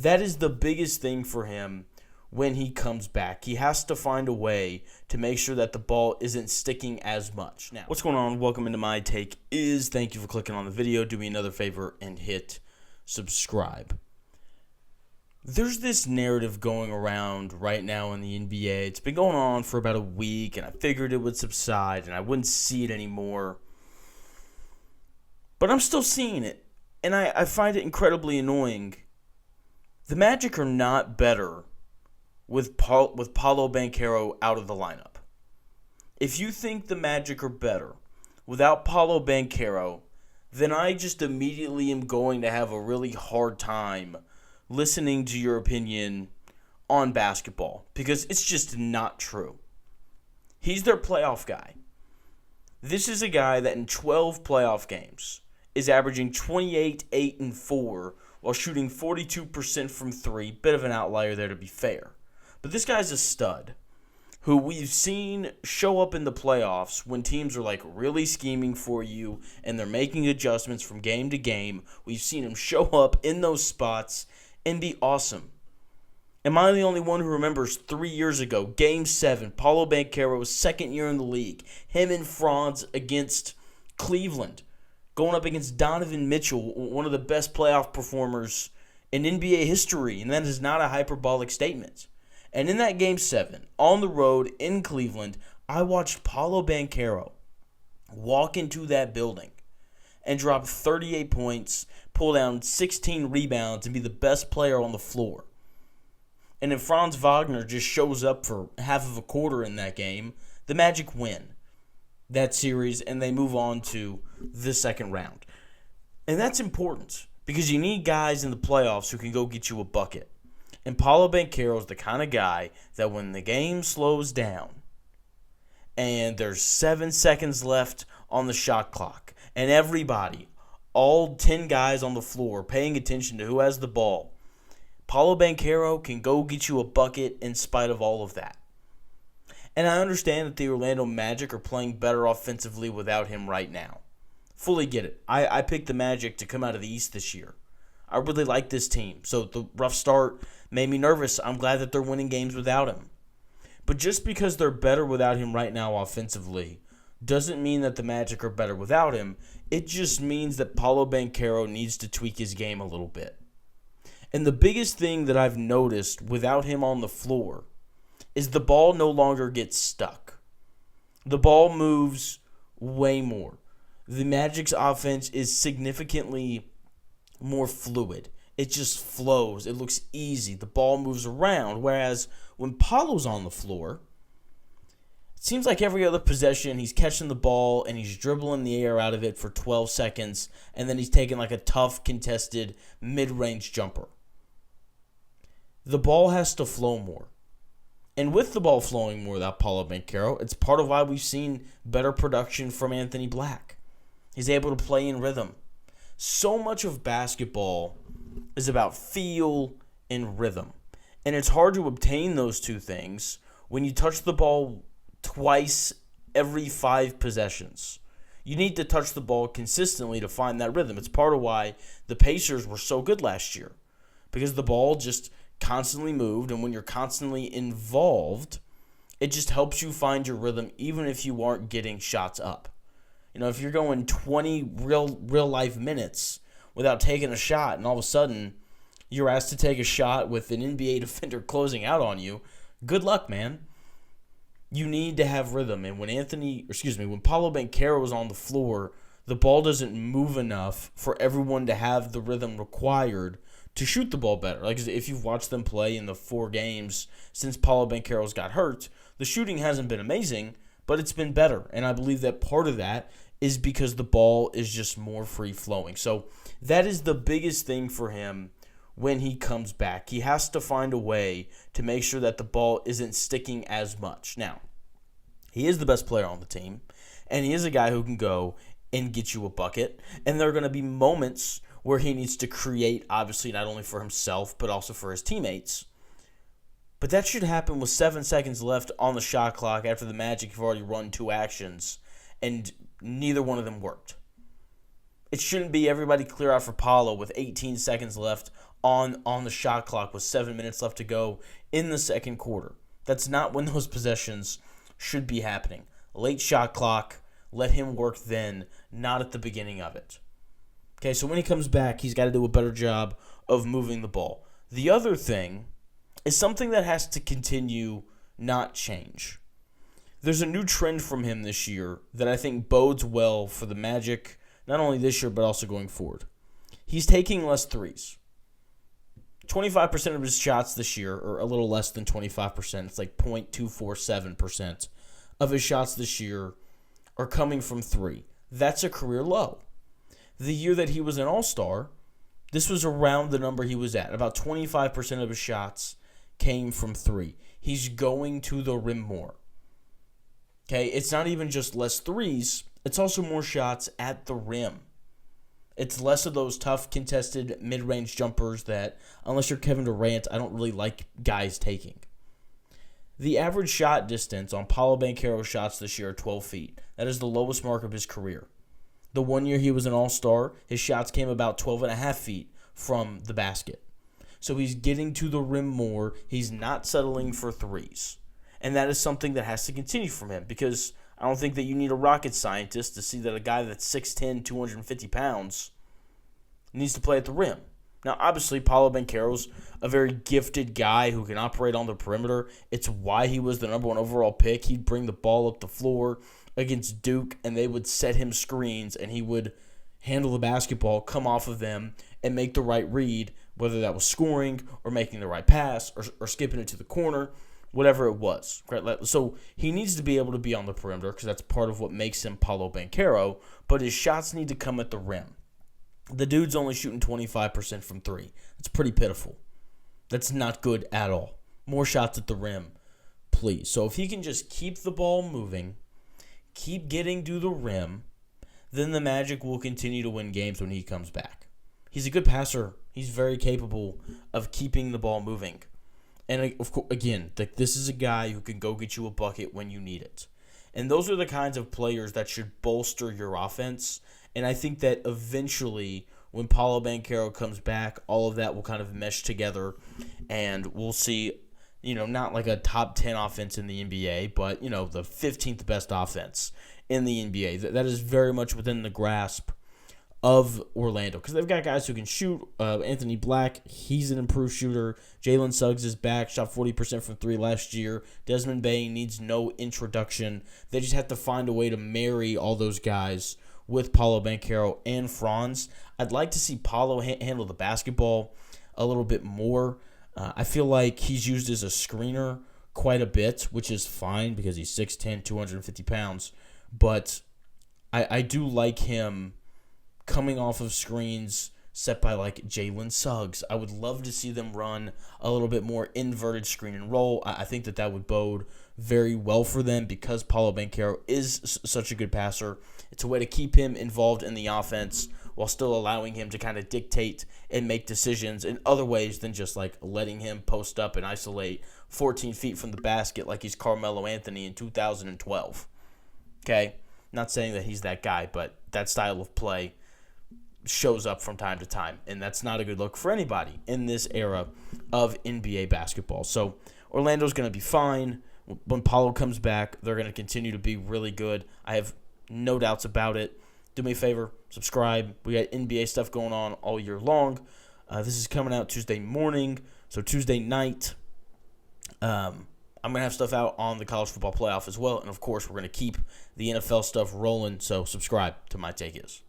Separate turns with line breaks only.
That is the biggest thing for him when he comes back. He has to find a way to make sure that the ball isn't sticking as much. Now, what's going on? Welcome into my take is thank you for clicking on the video. Do me another favor and hit subscribe. There's this narrative going around right now in the NBA. It's been going on for about a week, and I figured it would subside and I wouldn't see it anymore. But I'm still seeing it, and I find it incredibly annoying. The Magic are not better with Paolo Banchero out of the lineup. If you think the Magic are better without Paolo Banchero, then I just immediately am going to have a really hard time listening to your opinion on basketball, because it's just not true. He's their playoff guy. This is a guy that in 12 playoff games is averaging 28, 8, and 4 while shooting 42% from 3. Bit of an outlier there, to be fair. But this guy's a stud who we've seen show up in the playoffs when teams are like really scheming for you and they're making adjustments from game to game. We've seen him show up in those spots and be awesome. Am I the only one who remembers 3 years ago, Game 7, Paolo Banchero's second year in the league, him and Franz against Cleveland, going up against Donovan Mitchell, one of the best playoff performers in NBA history, and that is not a hyperbolic statement. And in that Game 7, on the road in Cleveland, I watched Paolo Banchero walk into that building and drop 38 points, pull down 16 rebounds, and be the best player on the floor. And if Franz Wagner just shows up for half of a quarter in that game, the Magic win that series and they move on to the second round. And that's important because you need guys in the playoffs who can go get you a bucket. And Paolo Banchero is the kind of guy that when the game slows down and there's 7 seconds left on the shot clock and everybody, all 10 guys on the floor paying attention to who has the ball, Paolo Banchero can go get you a bucket in spite of all of that. And I understand that the Orlando Magic are playing better offensively without him right now. Fully get it. I picked the Magic to come out of the East this year. I really like this team. So the rough start made me nervous. I'm glad that they're winning games without him. But just because they're better without him right now offensively doesn't mean that the Magic are better without him. It just means that Paolo Banchero needs to tweak his game a little bit. And the biggest thing that I've noticed without him on the floor is the ball no longer gets stuck. The ball moves way more. The Magic's offense is significantly more fluid. It just flows. It looks easy. The ball moves around. Whereas when Paolo's on the floor, it seems like every other possession he's catching the ball and he's dribbling the air out of it for 12 seconds and then he's taking like a tough contested mid-range jumper. The ball has to flow more. And with the ball flowing more without Paolo Banchero, it's part of why we've seen better production from Anthony Black. He's able to play in rhythm. So much of basketball is about feel and rhythm. And it's hard to obtain those two things when you touch the ball twice every 5 possessions. You need to touch the ball consistently to find that rhythm. It's part of why the Pacers were so good last year, because the ball just constantly moved, and when you're constantly involved, it just helps you find your rhythm even if you aren't getting shots up. You know, if you're going 20 real life minutes without taking a shot and all of a sudden you're asked to take a shot with an NBA defender closing out on you, good luck, man. You need to have rhythm, and when Paolo Banchero is on the floor, the ball doesn't move enough for everyone to have the rhythm required to shoot the ball better. Like, if you've watched them play in the 4 games since Paolo Banchero's got hurt, the shooting hasn't been amazing, but it's been better. And I believe that part of that is because the ball is just more free-flowing. So that is the biggest thing for him when he comes back. He has to find a way to make sure that the ball isn't sticking as much. Now, he is the best player on the team, and he is a guy who can go and get you a bucket. And there are going to be moments where he needs to create, obviously, not only for himself, but also for his teammates. But that should happen with 7 seconds left on the shot clock after the Magic have already run 2 actions, and neither one of them worked. It shouldn't be everybody clear out for Paolo with 18 seconds left on the shot clock with 7 minutes left to go in the second quarter. That's not when those possessions should be happening. Late shot clock, let him work then, not at the beginning of it. Okay, so when he comes back, he's got to do a better job of moving the ball. The other thing is something that has to continue, not change. There's a new trend from him this year that I think bodes well for the Magic, not only this year but also going forward. He's taking less threes. 25% of his shots this year, or a little less than 25%, it's like 0.247% of his shots this year are coming from three. That's a career low. The year that he was an All-Star, this was around the number he was at. About 25% of his shots came from three. He's going to the rim more. Okay, it's not even just less threes, it's also more shots at the rim. It's less of those tough, contested, mid-range jumpers that, unless you're Kevin Durant, I don't really like guys taking. The average shot distance on Paolo Banchero's shots this year are 12 feet. That is the lowest mark of his career. The 1 year he was an All-Star, his shots came about 12.5 feet from the basket. So he's getting to the rim more. He's not settling for threes. And that is something that has to continue from him, because I don't think that you need a rocket scientist to see that a guy that's 6'10", 250 pounds needs to play at the rim. Now, obviously, Paolo Banchero's a very gifted guy who can operate on the perimeter. It's why he was the number 1 overall pick. He'd bring the ball up the floor against Duke, and they would set him screens, and he would handle the basketball, come off of them, and make the right read, whether that was scoring or making the right pass or skipping it to the corner, whatever it was. So he needs to be able to be on the perimeter because that's part of what makes him Paolo Banchero, but his shots need to come at the rim. The dude's only shooting 25% from three. That's pretty pitiful. That's not good at all. More shots at the rim, please. So if he can just keep the ball moving, keep getting to the rim, then the Magic will continue to win games when he comes back. He's a good passer. He's very capable of keeping the ball moving. And of course, again, this is a guy who can go get you a bucket when you need it. And those are the kinds of players that should bolster your offense. And I think that eventually, when Paolo Banchero comes back, all of that will kind of mesh together. And we'll see, not like a top 10 offense in the NBA, but, the 15th best offense in the NBA. That is very much within the grasp of Orlando, because they've got guys who can shoot. Anthony Black, he's an improved shooter. Jalen Suggs is back, shot 40% from three last year. Desmond Bane needs no introduction. They just have to find a way to marry all those guys with Paolo Banchero and Franz. I'd like to see Paolo handle the basketball a little bit more. I feel like he's used as a screener quite a bit, which is fine because he's 6'10", 250 pounds. But I do like him coming off of screens set by like Jalen Suggs. I would love to see them run a little bit more inverted screen and roll. I think that would bode very well for them because Paolo Banchero is such a good passer. It's a way to keep him involved in the offense while still allowing him to kind of dictate and make decisions in other ways than just like letting him post up and isolate 14 feet from the basket like he's Carmelo Anthony in 2012. Okay? Not saying that he's that guy, but that style of play shows up from time to time, and that's not a good look for anybody in this era of NBA basketball. So Orlando's going to be fine. When Paolo comes back, they're going to continue to be really good. I have no doubts about it. Do me a favor, subscribe. We got NBA stuff going on all year long. This is coming out Tuesday morning, so Tuesday night. I'm going to have stuff out on the college football playoff as well, and of course, we're going to keep the NFL stuff rolling, so subscribe to My Take Is.